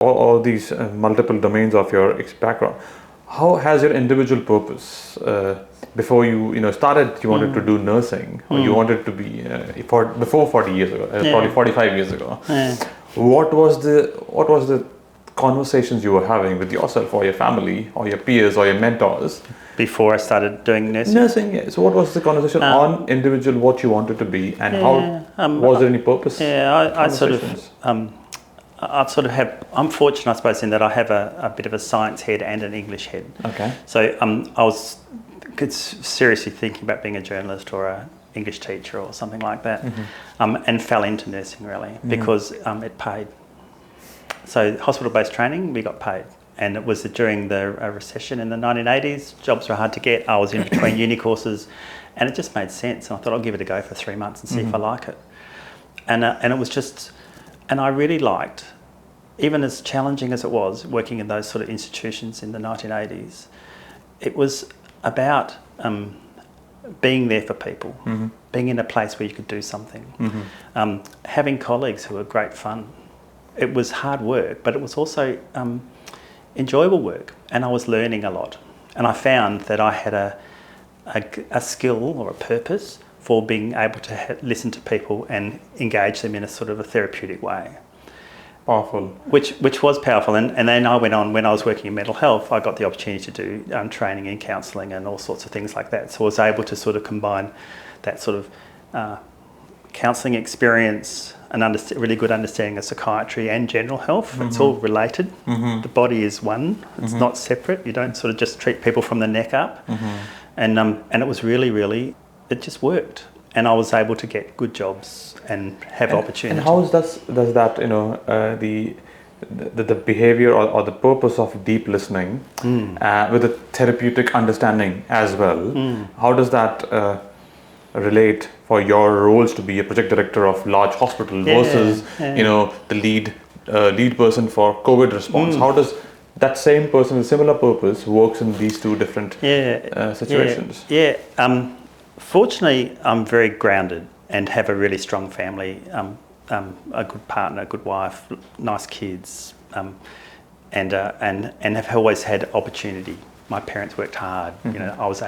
all these multiple domains of your background, how has your individual purpose before you started, you wanted to do nursing, or you wanted to be before 40 years ago, probably 45 years ago. What was the conversations you were having with yourself or your family or your peers or your mentors before I started doing nursing? Nursing, yeah. So what was the conversation on individual, what you wanted to be, and how was there any purpose? Yeah, I'm fortunate, I suppose, in that I have a bit of a science head and an English head. Okay. So I was seriously thinking about being a journalist or a English teacher or something like that, and fell into nursing really because it paid. So hospital-based training, we got paid. And it was during the recession in the 1980s. Jobs were hard to get. I was in between uni courses, and it just made sense. And I thought I'll give it a go for 3 months and see if I like it. And it was just, and I really liked, even as challenging as it was, working in those sort of institutions in the 1980s. It was about being there for people, being in a place where you could do something, having colleagues who were great fun. It was hard work, but it was also enjoyable work, and I was learning a lot. And I found that I had a skill or a purpose for being able to listen to people and engage them in a sort of a therapeutic way. Powerful. Which was powerful. And then I went on, when I was working in mental health, I got the opportunity to do training in counselling and all sorts of things like that. So I was able to sort of combine that sort of counselling experience, really good understanding of psychiatry and general health. It's all related. The body is one. It's not separate. You don't sort of just treat people from the neck up. And it was really, it just worked. And I was able to get good jobs and have opportunity. And how does that, the behavior or the purpose of deep listening with a therapeutic understanding as well, how does that relate for your roles to be a project director of large hospital versus the lead person for COVID response? How does that same person with similar purpose works in these two different situations? Fortunately, I'm very grounded and have a really strong family, a good partner, a good wife, nice kids, and have always had opportunity. My parents worked hard. I was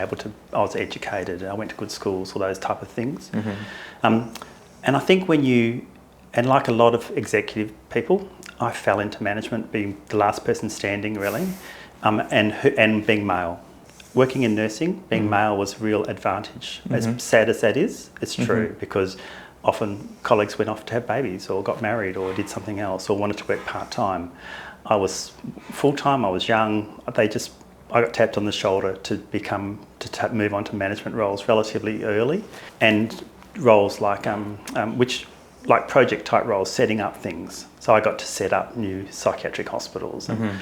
educated. I went to good schools, all those type of things. And I think and like a lot of executive people, I fell into management, being the last person standing really, and being male. Working in nursing, being male was a real advantage. As sad as that is, it's true, because often colleagues went off to have babies or got married or did something else or wanted to work part-time. I was full-time, I was young. I got tapped on the shoulder to move on to management roles relatively early, and roles like project type roles, setting up things. So I got to set up new psychiatric hospitals and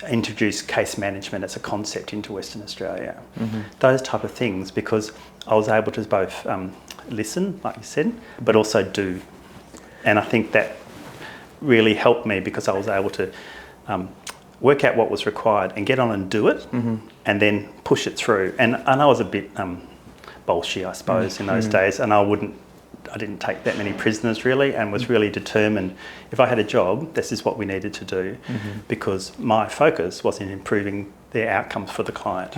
introduce case management as a concept into Western Australia. Those type of things, because I was able to both listen, like you said, but also do. And I think that really helped me, because I was able to work out what was required and get on and do it, and then push it through. And I was a bit bolshy, I suppose, in those days, and I didn't take that many prisoners really, and was really determined. If I had a job, this is what we needed to do, because my focus was in improving their outcomes for the client.